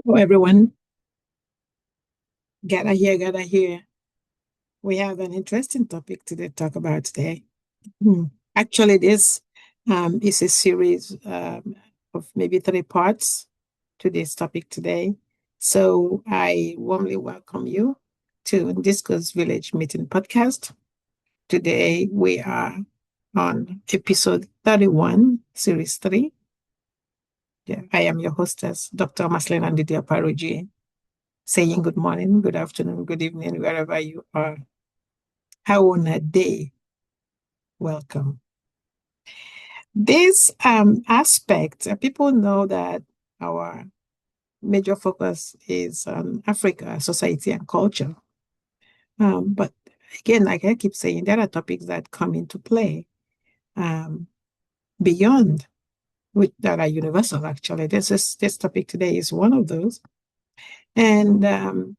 Hello, everyone. Gather here, gather here. We have an interesting topic to talk about today. Hmm. Actually, this is a series of maybe three parts to this topic today. So I warmly welcome you to NDISCO'S Village Meeting Podcast. Today we are on episode 31, series 3. Yeah, I am your hostess, Dr. Marcellina Ndidi, saying good morning, good afternoon, good evening, wherever you are. How on a day? Welcome. This aspect, people know that our major focus is on Africa, society, and culture. But again, like I keep saying, there are topics that come into play um, beyond, that are universal. Actually, this topic today is one of those, and I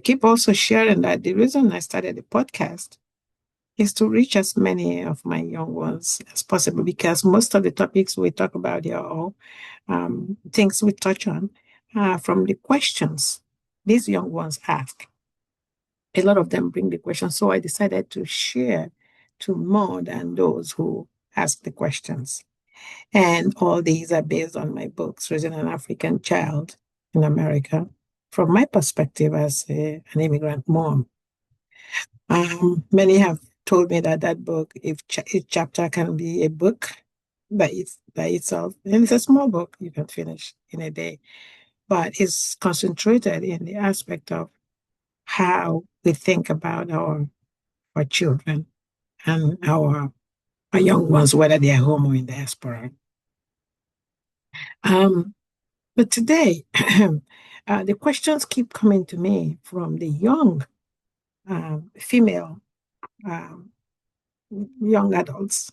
keep also sharing that the reason I started the podcast is to reach as many of my young ones as possible, because most of the topics we talk about here are all things we touch on from the questions these young ones ask. A lot of them bring the questions, so I decided to share to more than those who ask the questions. And all these are based on my books, Raising an African Child in America, from my perspective as an immigrant mom. Many have told me that book, if each chapter can be a book by itself, and it's a small book you can finish in a day, but it's concentrated in the aspect of how we think about our children and our young ones, whether they are home or in diaspora. Um, but today, the questions keep coming to me from the young female um, young adults.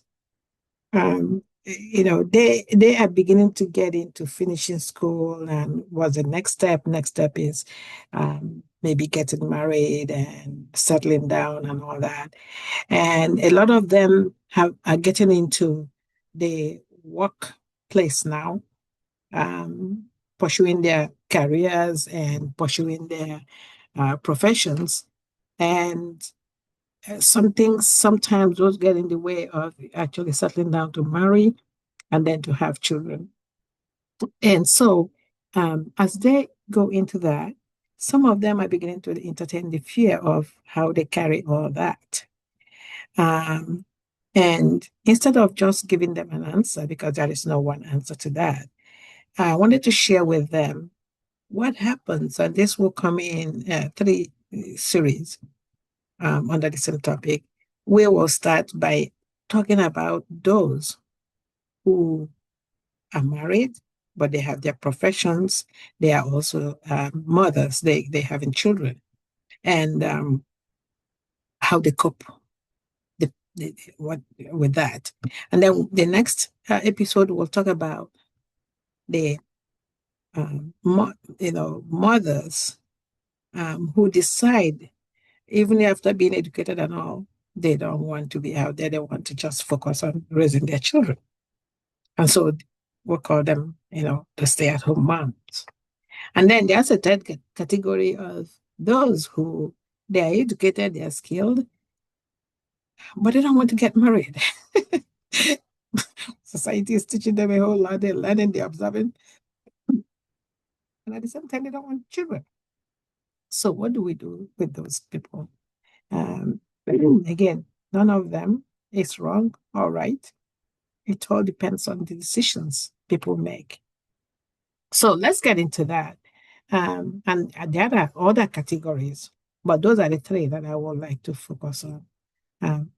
They are beginning to get into finishing school, and what's the next step? Next step is maybe getting married and settling down and all that. And a lot of them are getting into the workplace now, um, pursuing their careers and pursuing their professions. And some things sometimes those get in the way of actually settling down to marry and then to have children. And so, as they go into that, some of them are beginning to entertain the fear of how they carry all that. Um, and instead of just giving them an answer, because there is no one answer to that, I wanted to share with them what happens. And this will come in three series under the same topic. We will start by talking about those who are married, but they have their professions. They are also mothers. They having children, and how they cope what with that. And then the next episode will talk about the mothers who decide, even after being educated and all, they don't want to be out there. They want to just focus on raising their children. And so we'll call them, the stay-at-home moms. And then there's a third category of those who they are educated, they are skilled, but they don't want to get married. Society is teaching them a whole lot. They're learning, they're observing, and at the same time, they don't want children. So what do we do with those people? Um, again, none of them is wrong or right. It all depends on the decisions people make. So let's get into that. And there are other categories, but those are the three that I would like to focus on um,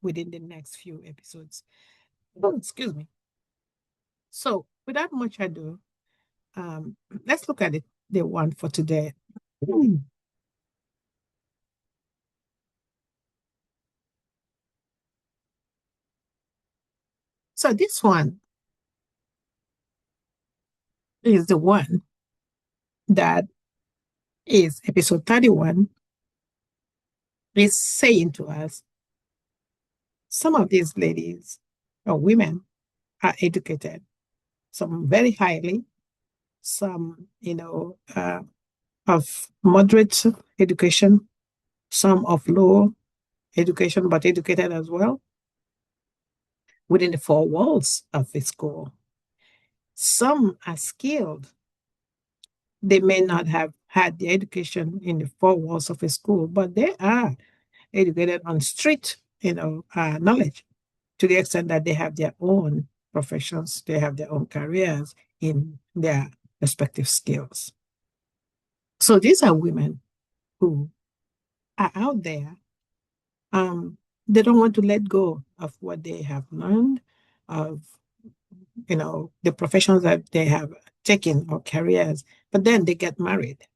within the next few episodes. Oh, excuse me. So, without much ado, um, let's look at the one for today. So, this one is the one that is episode 31, is saying to us some of these ladies or women are educated, some very highly, some, of moderate education, some of low education, but educated as well within the four walls of a school. Some are skilled. They may not have had the education in the four walls of a school, but they are educated on street, knowledge to the extent that they have their own professions, they have their own careers in their respective skills. So these are women who are out there. They don't want to let go of what they have learned, of the professions that they have taken or careers, but then they get married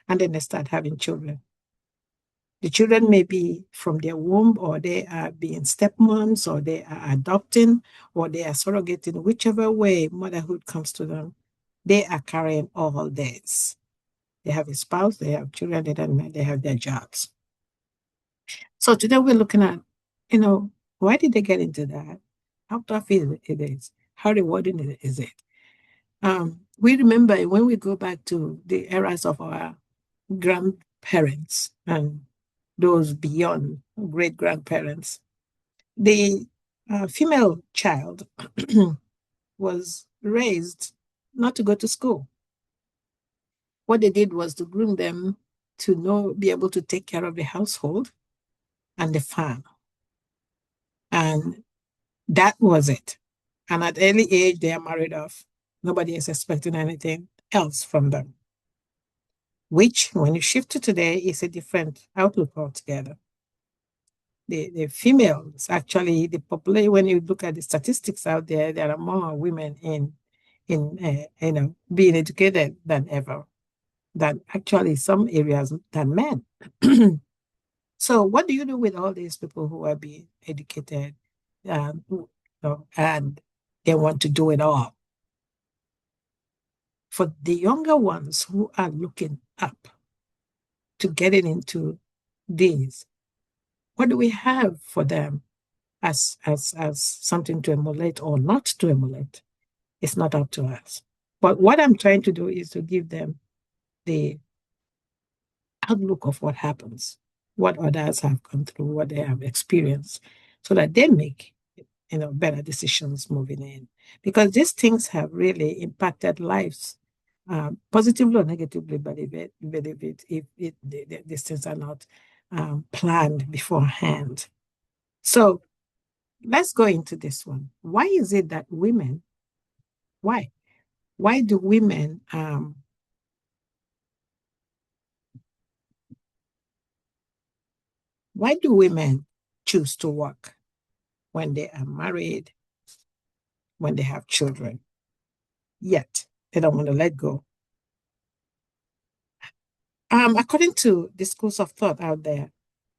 and then they start having children. The children may be from their womb, or they are being stepmoms, or they are adopting, or they are surrogating, whichever way motherhood comes to them, they are carrying all this. They have a spouse, they have children, they have their jobs. So today we're looking at, why did they get into that? How tough it is? How rewarding is it? We remember when we go back to the eras of our grandparents and those beyond great grandparents, the female child was raised not to go to school. What they did was to groom them to be able to take care of the household and the farm. And that was it. And at early age, they are married off. Nobody is expecting anything else from them, which, when you shift to today, is a different outlook altogether. The females, actually, the population, when you look at the statistics out there, there are more women in being educated than ever, than actually some areas than men. So what do you do with all these people who are being educated, and they want to do it all? For the younger ones who are looking up to getting into these, what do we have for them as something to emulate or not to emulate? It's not up to us. But what I'm trying to do is to give them the outlook of what happens, what others have gone through, what they have experienced, so that they make better decisions moving in. Because these things have really impacted lives, positively or negatively, but if these things are not planned beforehand. So let's go into this one. Why is it that women, why? Why do women choose to work when they are married, when they have children, yet they don't want to let go? According to the schools of thought out there,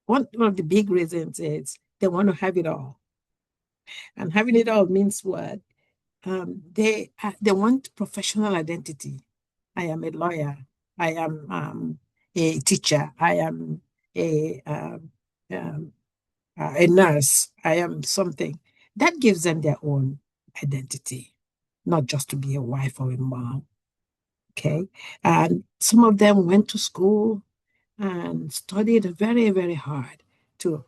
one of the big reasons is they want to have it all. And having it all means what? They want professional identity. I am a lawyer. I am a teacher. I am a nurse. I am something. That gives them their own identity, not just to be a wife or a mom. Okay. And some of them went to school and studied very, very hard to,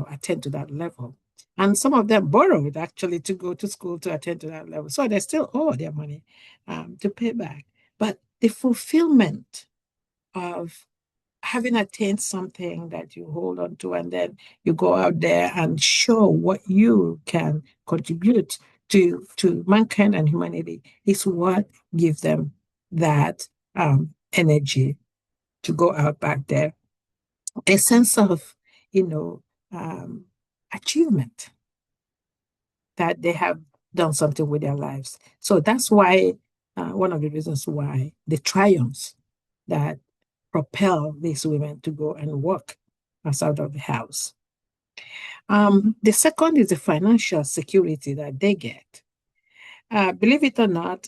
attend to that level. And some of them borrowed actually to go to school to attend to that level. So they still owe their money to pay back. But the fulfillment of having attained something that you hold on to, and then you go out there and show what you can contribute to mankind and humanity, is what gives them that energy to go out back there. A sense of, achievement, that they have done something with their lives. So that's why, one of the reasons why the triumphs that propel these women to go and work outside of the house. The second is the financial security that they get. Believe it or not,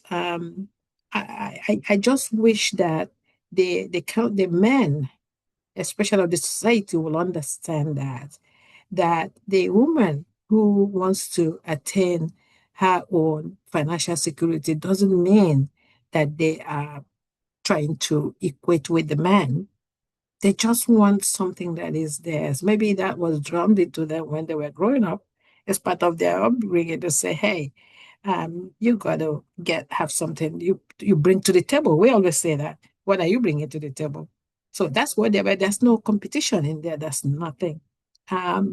I just wish that the men, especially of the society, will understand that the woman who wants to attain her own financial security doesn't mean that they are trying to equate with the man. They just want something that is theirs. Maybe that was drummed into them when they were growing up as part of their upbringing to say, hey, you gotta have something you bring to the table. We always say that. What are you bringing to the table? So that's what they were. There's no competition in there. There's nothing.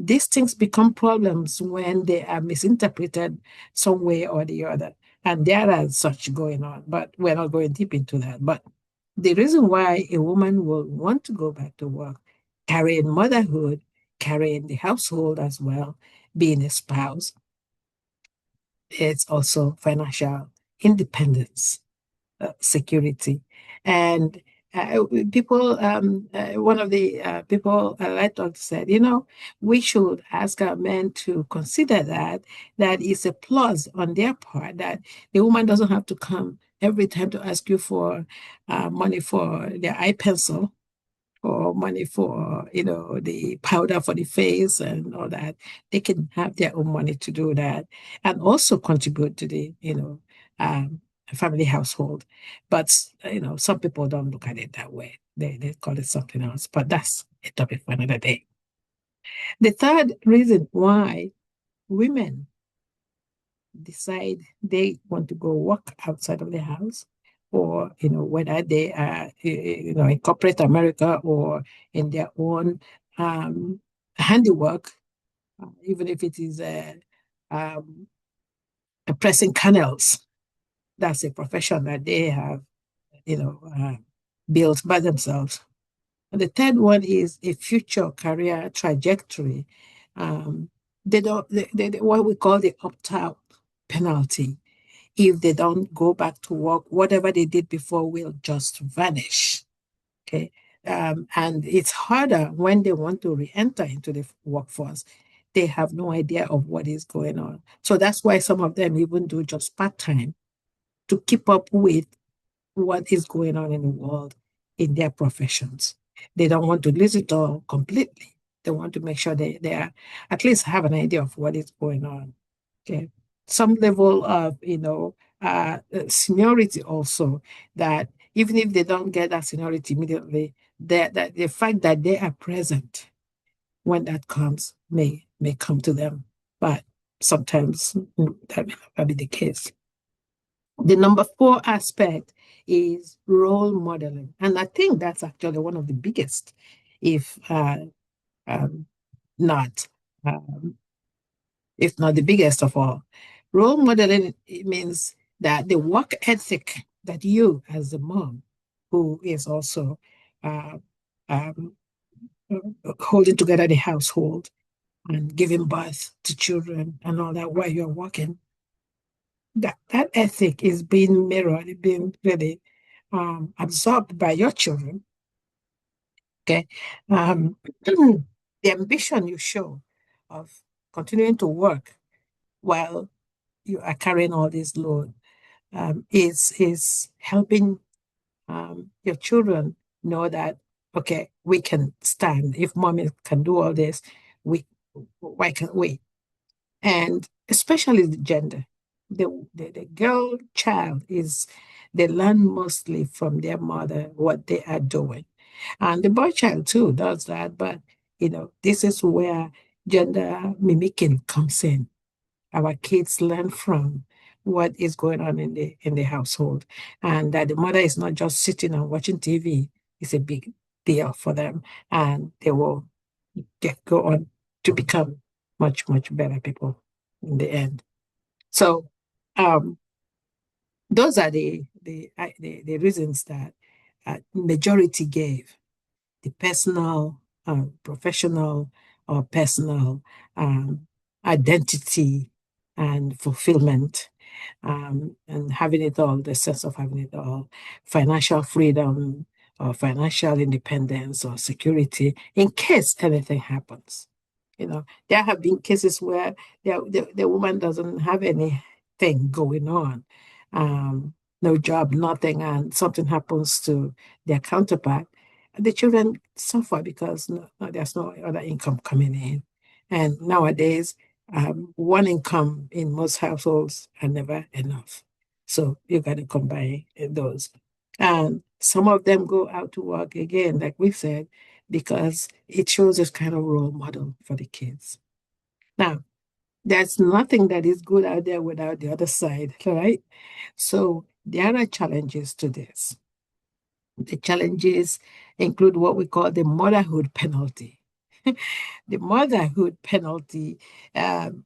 These things become problems when they are misinterpreted some way or the other. And there are such going on, but we're not going deep into that. But the reason why a woman will want to go back to work, carrying motherhood, carrying the household as well, being a spouse, it's also financial independence, security. And people, one of the people I talked to said, we should ask our men to consider that is a plus on their part, that the woman doesn't have to come every time to ask you for money for their eye pencil or money for, the powder for the face and all that. They can have their own money to do that and also contribute to the, family household. But, some people don't look at it that way. They call it something else, but that's a topic for another day. The third reason why women decide they want to go work outside of the house, or whether they are in corporate America or in their own handiwork, even if it is um, pressing canals. That's a profession that they have built by themselves. And the third one is a future career trajectory. They don't what we call the opt-out penalty. If they don't go back to work, whatever they did before will just vanish. Okay. And it's harder when they want to re-enter into the workforce. They have no idea of what is going on. So that's why some of them even do just part-time to keep up with what is going on in the world in their professions. They don't want to lose it all completely. They want to make sure they are, at least have an idea of what is going on. Okay. Some level of, seniority also, that even if they don't get that seniority immediately, that the fact that they are present when that comes may come to them. But sometimes that may not be the case. The number 4 aspect is role modeling. And I think that's actually one of the biggest, if um, not um, if not the biggest of all. Role modeling, it means that the work ethic that you, as a mom, who is also uh, um, holding together the household and giving birth to children and all that while you're working, that ethic is being mirrored, being really absorbed by your children. Okay. The ambition you show of continuing to work while you are carrying all this load is helping your children know that, okay, we can stand. If mommy can do all this, we why can't we? And especially the gender. The girl child they learn mostly from their mother what they are doing. And the boy child too does that, but this is where gender mimicking comes in. Our kids learn from what is going on in the household, and that the mother is not just sitting and watching TV is a big deal for them, and they will go on to become much better people in the end. So um, those are the reasons that majority gave: the personal, professional, or personal identity and fulfillment, and having it all, the sense of having it all, financial freedom or financial independence or security in case anything happens. There have been cases where the woman doesn't have anything going on, no job, nothing, and something happens to their counterpart. The children suffer because there's no other income coming in. And nowadays, one income in most households are never enough. So you got to combine those. And some of them go out to work again, like we said, because it shows this kind of role model for the kids. Now, there's nothing that is good out there without the other side, right? So there are challenges to this. The challenges include what we call the motherhood penalty. The motherhood penalty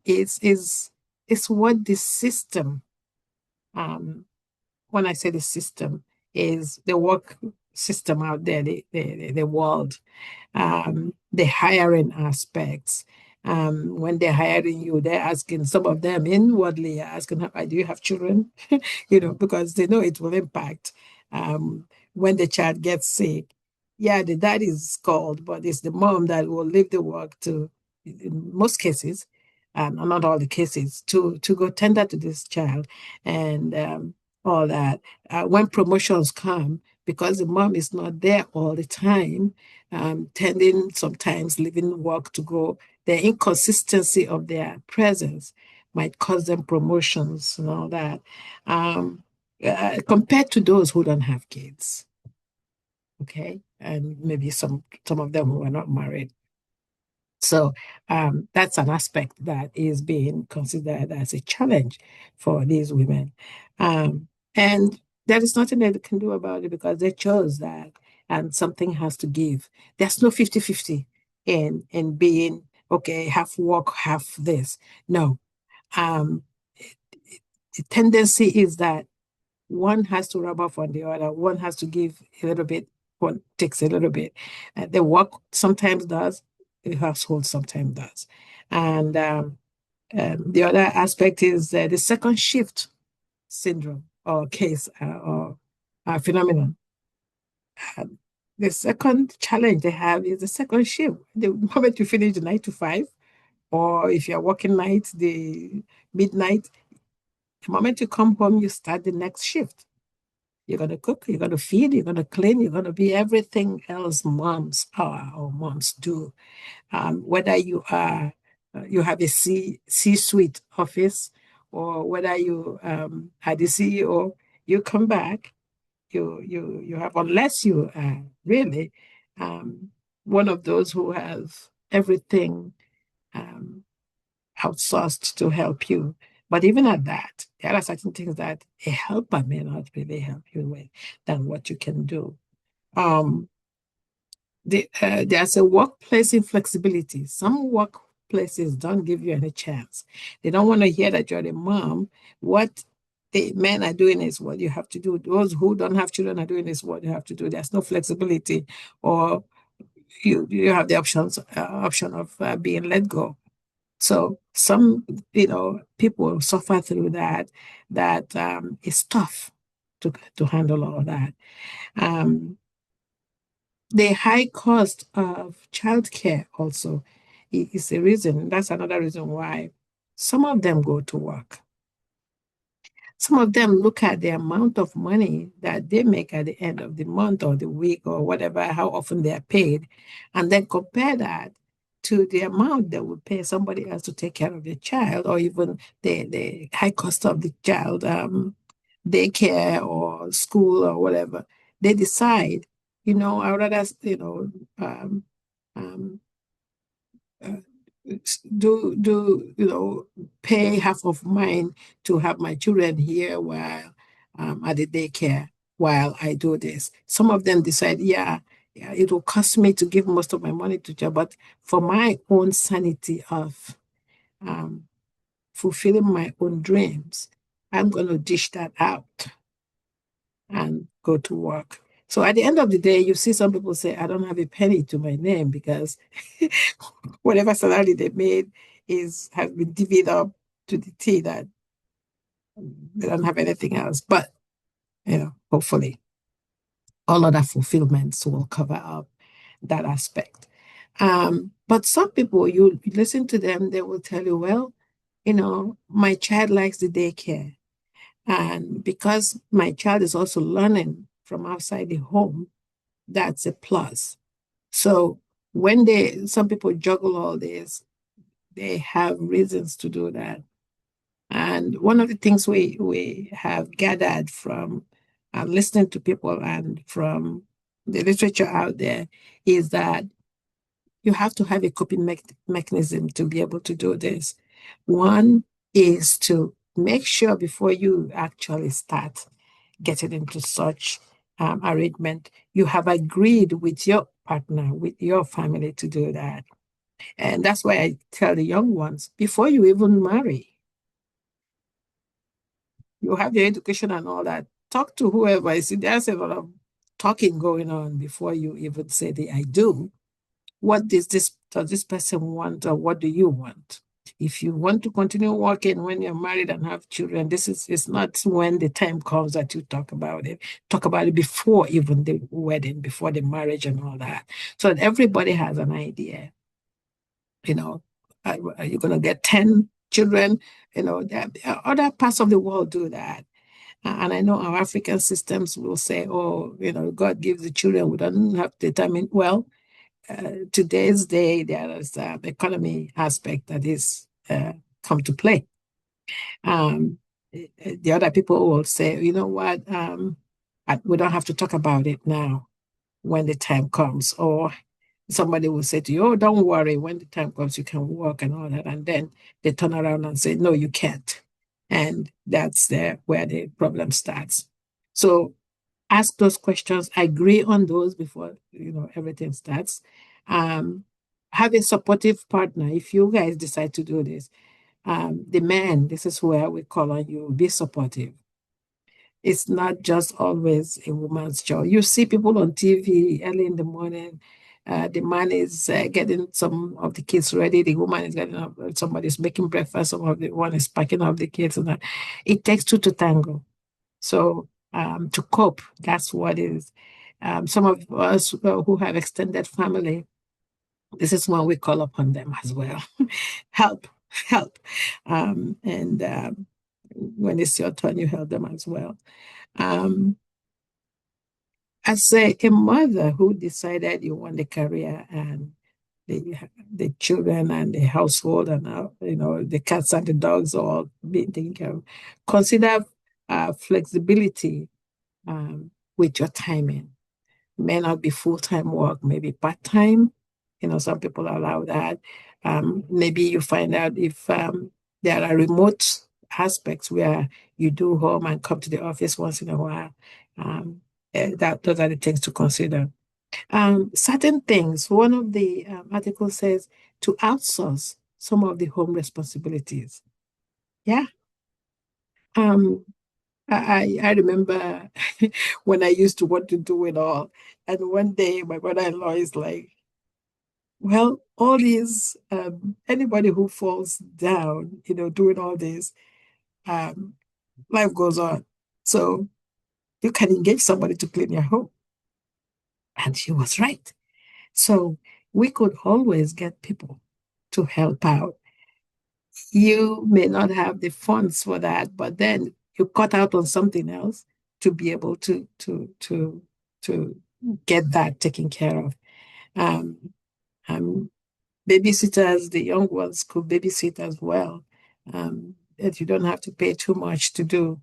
is what the system, um, when I say the system, is the work system out there, the world, the hiring aspects. When they're hiring you, they're asking, some of them inwardly are asking, do you have children? Because they know it will impact when the child gets sick. Yeah, the dad is called, but it's the mom that will leave the work to, in most cases, and not all the cases, to go tender to this child and all that. When promotions come, because the mom is not there all the time, tending, sometimes leaving work to go, the inconsistency of their presence might cause them promotions and all that. Compared to those who don't have kids, okay, and maybe some of them who are not married. So that's an aspect that is being considered as a challenge for these women. And there is nothing that they can do about it because they chose that and something has to give. There's no 50-50 in being, okay, half work, half this. No. Um, the tendency is that one has to rub off on the other. One has to give a little bit, one takes a little bit. The work sometimes does, the household sometimes does. And the other aspect is the second shift syndrome or case or phenomenon. The second challenge they have is the second shift. The moment you finish the 9 to 5, or if you're working nights, the midnight, the moment you come home, you start the next shift. You're going to cook, you're going to feed, you're going to clean, you're going to be everything else moms are or moms do. Whether you are, you have a C-suite office or whether you are the CEO, you come back, you have, unless you are really um, one of those who have everything um, outsourced to help you. But even at that, there are certain things that a helper may not really help you with than what you can do. Um, there's a workplace inflexibility. Some workplaces don't give you any chance. They don't want to hear that you're a mom. What the men are doing is what you have to do. Those who don't have children are doing is what you have to do. There's no flexibility, or you have the option of being let go. So some, people suffer through that. That is tough to handle all of that. Um, the high cost of childcare also is a reason. That's another reason why some of them go to work. Some of them look at the amount of money that they make at the end of the month or the week or whatever, how often they are paid, and then compare that to the amount they would pay somebody else to take care of their child, or even the high cost of the child, daycare or school or whatever. They decide, I would rather, um, um, uh, pay half of mine to have my children here while at the daycare while I do this. Some of them decide, yeah, it will cost me to give most of my money to job, but for my own sanity of um, fulfilling my own dreams, I'm going to dish that out and go to work. So at the end of the day, you see some people say, I don't have a penny to my name because whatever salary they made has been divvied up to the T that they don't have anything else. But, hopefully all other fulfillments will cover up that aspect. But some people, you listen to them, they will tell you, well, my child likes the daycare. And because my child is also learning from outside the home, that's a plus. So when some people juggle all this, they have reasons to do that. And one of the things we have gathered from listening to people and from the literature out there is that you have to have a coping mechanism to be able to do this. One is to make sure before you actually start getting into such arrangement, you have agreed with your partner, with your family to do that. And that's why I tell the young ones before you even marry, you have your education and all that. Talk to whoever. I see there's a lot of talking going on before you even say the I do. What does this person want, or what do you want? If you want to continue working when you're married and have children, this is it's not when the time comes that you talk about it. Talk about it before even the wedding, before the marriage and all that. So that everybody has an idea. You know, are you going to get 10 children? There are other parts of the world do that. And I know our African systems will say, oh, God gives the children. We don't have to determine. Well, today's day, there is economy aspect that is come to play. The other people will say, you know what, we don't have to talk about it now when the time comes. Or somebody will say to you, oh, don't worry, when the time comes, you can work and all that. And then they turn around and say, no, you can't. And that's where the problem starts. So ask those questions, agree on those before everything starts. Um, have a supportive partner. If you guys decide to do this, the man, this is where we call on you, be supportive. It's not just always a woman's job. You see people on TV early in the morning. The man is getting some of the kids ready. The woman is getting up. Somebody's making breakfast. Some of the one is packing up the kids, and that. It takes two to tango. So to cope, that's what is. Some of us who have extended family, this is when we call upon them as well. Help, help. And when it's your turn, you help them as well. Um, as a mother who decided you want a career and the children and the household and the cats and the dogs all being taken care of, consider flexibility with your timing. May not be full-time work, maybe part-time. Some people allow that. Maybe you find out if there are remote aspects where you do home and come to the office once in a while. Those are the things to consider. Certain things, one of the articles says to outsource some of the home responsibilities. Yeah. Um, I remember when I used to want to do it all. And one day my brother-in-law is like, well, all these, anybody who falls down, doing all this, um, life goes on. So you can engage somebody to clean your home. And she was right. So we could always get people to help out. You may not have the funds for that, but then you cut out on something else to be able to get that taken care of. Um, um, Babysitters, the young ones could babysit as well. That you don't have to pay too much to do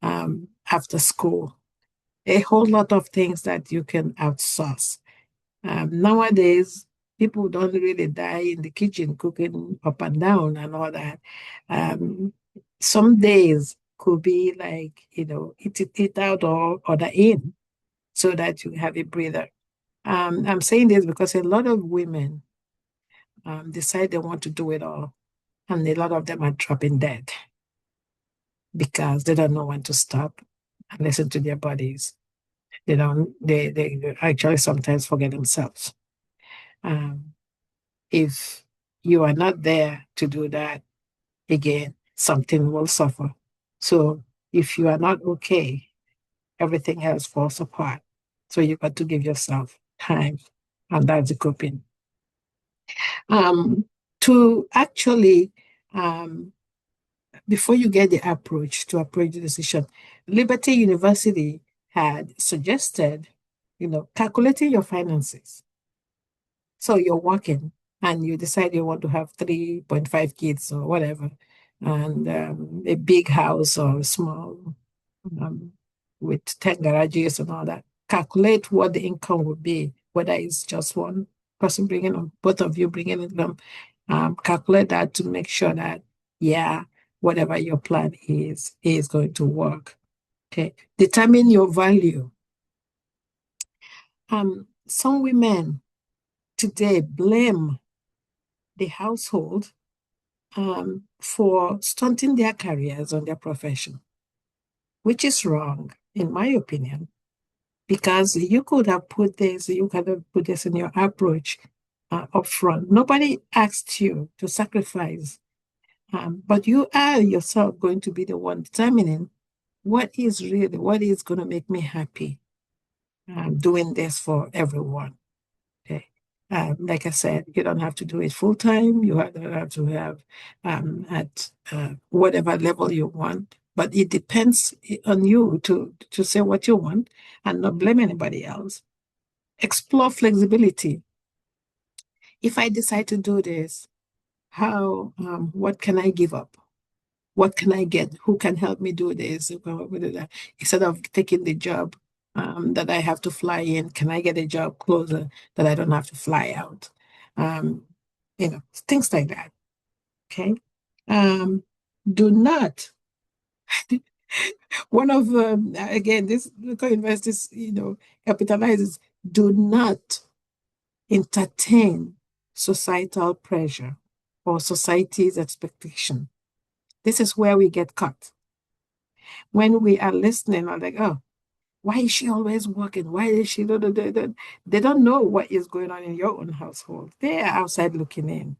after school. A whole lot of things that you can outsource. Nowadays, people don't really die in the kitchen cooking up and down and all that. Um, some days could be like, eat out or order in so that you have a breather. I'm saying this because a lot of women decide they want to do it all, and a lot of them are dropping dead because they don't know when to stop and listen to their bodies. They actually sometimes forget themselves. Um, if you are not there to do that, again, something will suffer. So if you are not okay, everything else falls apart. So you got to give yourself time, and that's the coping. Um, to actually, before you get the approach to approach the decision, Liberty University had suggested, calculating your finances. So you're working and you decide you want to have 3.5 kids or whatever. and a big house or small um, with 10 garages and all that. Calculate what the income would be, whether it's just one person bringing or both of you bringing income. Calculate that to make sure that, yeah, whatever your plan is going to work. Okay. Determine your value. Some women today blame the household for stunting their careers on their profession, which is wrong, in my opinion, because you could have you could have put this in your approach up front. Nobody asked you to sacrifice, but you are yourself going to be the one determining what is going to make me happy doing this for everyone. Okay. Like I said, you don't have to do it full time. Don't have to have at whatever level you want, but it depends on you to say what you want and not blame anybody else. Explore flexibility. If I decide to do this, what can I give up? What can I get? Who can help me do this? Who can help me do that? Instead of taking the job that I have to fly in, can I get a job closer that I don't have to fly out? Um, things like that. Okay. Um, do not. One of again, this local investors, capitalizes. Do not entertain societal pressure or society's expectation. This is where we get caught. When we are listening, I'm like, oh, why is she always working? Why is she? They don't know what is going on in your own household. They are outside looking in.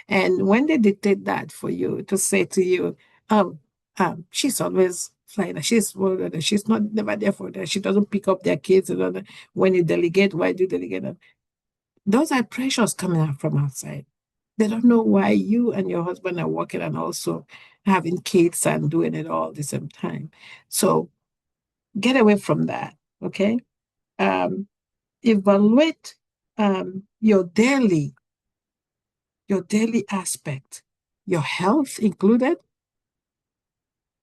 And when they dictate that for you to say to you, oh, she's always flying. She's not never there for that. She doesn't pick up their kids. When you delegate, why do you delegate them? Those are pressures coming out from outside. They don't know why you and your husband are working and also having kids and doing it all at the same time. So get away from that. Okay. Um, Evaluate your daily aspect, your health included.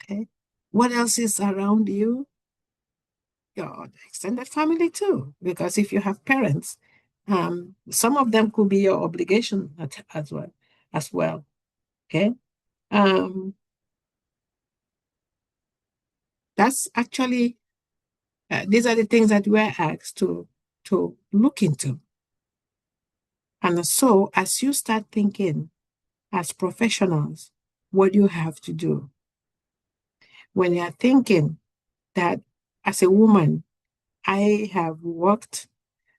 Okay. What else is around you? Your extended family too. Because if you have parents, some of them could be your obligation as well. Okay. Um, that's actually these are the things that we're asked to look into. And so as you start thinking as professionals, what you have to do when you're thinking that as a woman, I have worked,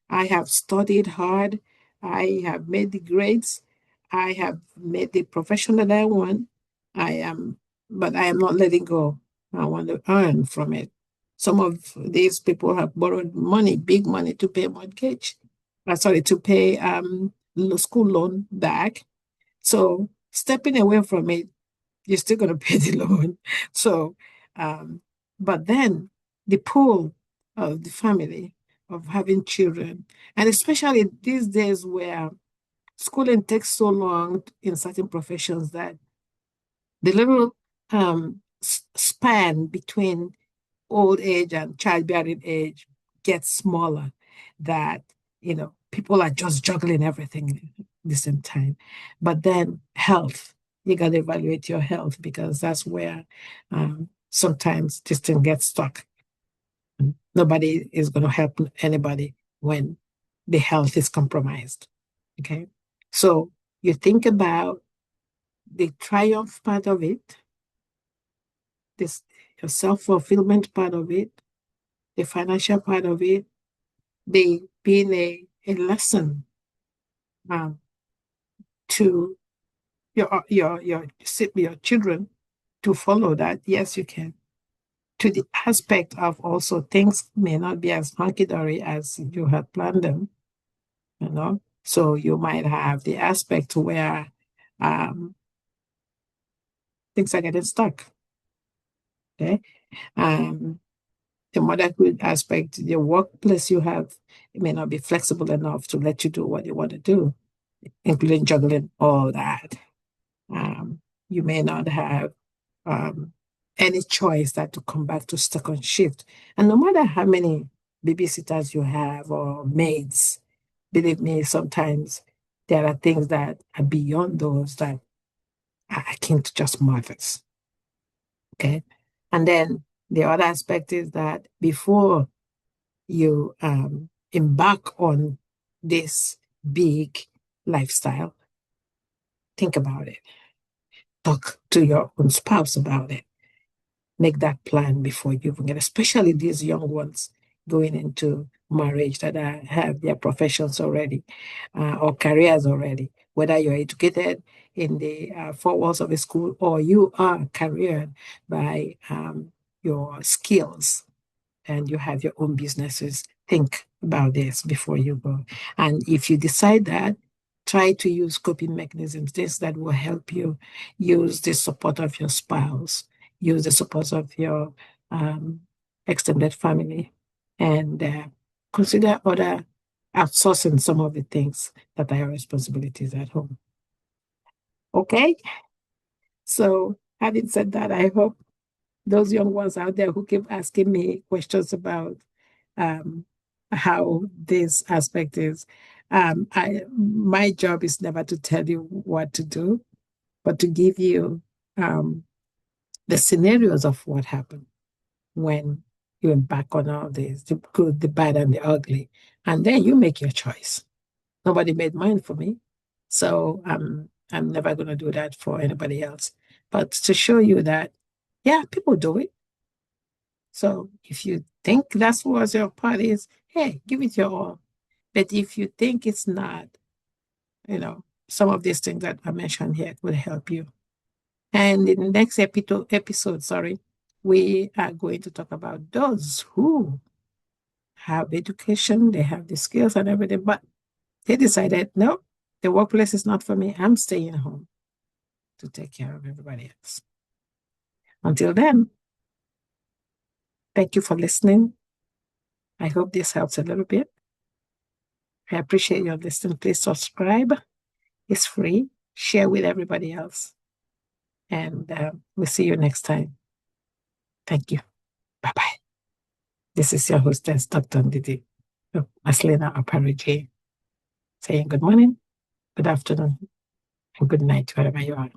I have studied hard, I have made the grades, I have made the profession that I want, but I am not letting go. I want to earn from it. Some of these people have borrowed money, big money, to pay mortgage, to pay school loan back. So stepping away from it, you're still going to pay the loan. So, but then the pull of the family, of having children, and especially these days where schooling takes so long in certain professions that the little span between old age and childbearing age gets smaller, that people are just juggling everything at the same time. But then health, you got to evaluate your health, because that's where sometimes this thing gets stuck. Nobody is going to help anybody when the health is compromised. Okay. So you think about the triumph part of it, this your self-fulfillment part of it, the financial part of it, the being a lesson um, to your children to follow that. Yes, you can. To the aspect of also things may not be as hunky-dory as you had planned them, So you might have the aspect where things are getting stuck. Okay. The motherhood aspect, the workplace you have, it may not be flexible enough to let you do what you want to do, including juggling all that. you may not have um, any choice that to come back to second shift. And no matter how many babysitters you have or maids, believe me, sometimes there are things that are beyond those that are akin to just mothers. Okay. And then the other aspect is that before you embark on this big lifestyle, think about it. Talk to your own spouse about it. Make that plan before you even get, especially these young ones going into marriage that have their professions already or careers already. Whether you're educated in the four walls of a school or you are careered by your skills and you have your own businesses, think about this before you go. And if you decide that, try to use coping mechanisms, things that will help you. Use the support of your spouse, use the support of your um, extended family, and consider other outsourcing some of the things that are your responsibilities at home. Okay? So, having said that, I hope those young ones out there who keep asking me questions about um, how this aspect is. My job is never to tell you what to do, but to give you the scenarios of what happened when you embark on all this, the good, the bad, and the ugly. And then you make your choice. Nobody made mine for me. So I'm never going to do that for anybody else. But to show you that, yeah, people do it. So if you think that's what your part is, hey, give it your all. But if you think it's not, some of these things that I mentioned here will help you. And in the next episode, sorry, we are going to talk about those who have education, they have the skills and everything, but they decided, no, the workplace is not for me. I'm staying home to take care of everybody else. Until then, thank you for listening. I hope this helps a little bit. I appreciate your listening. Please subscribe. It's free. Share with everybody else. And we'll see you next time. Thank you. Bye bye. This is your hostess, Dr. Ndidi, Marcellina M.OPARAOJI, saying good morning, good afternoon, and good night, wherever you are.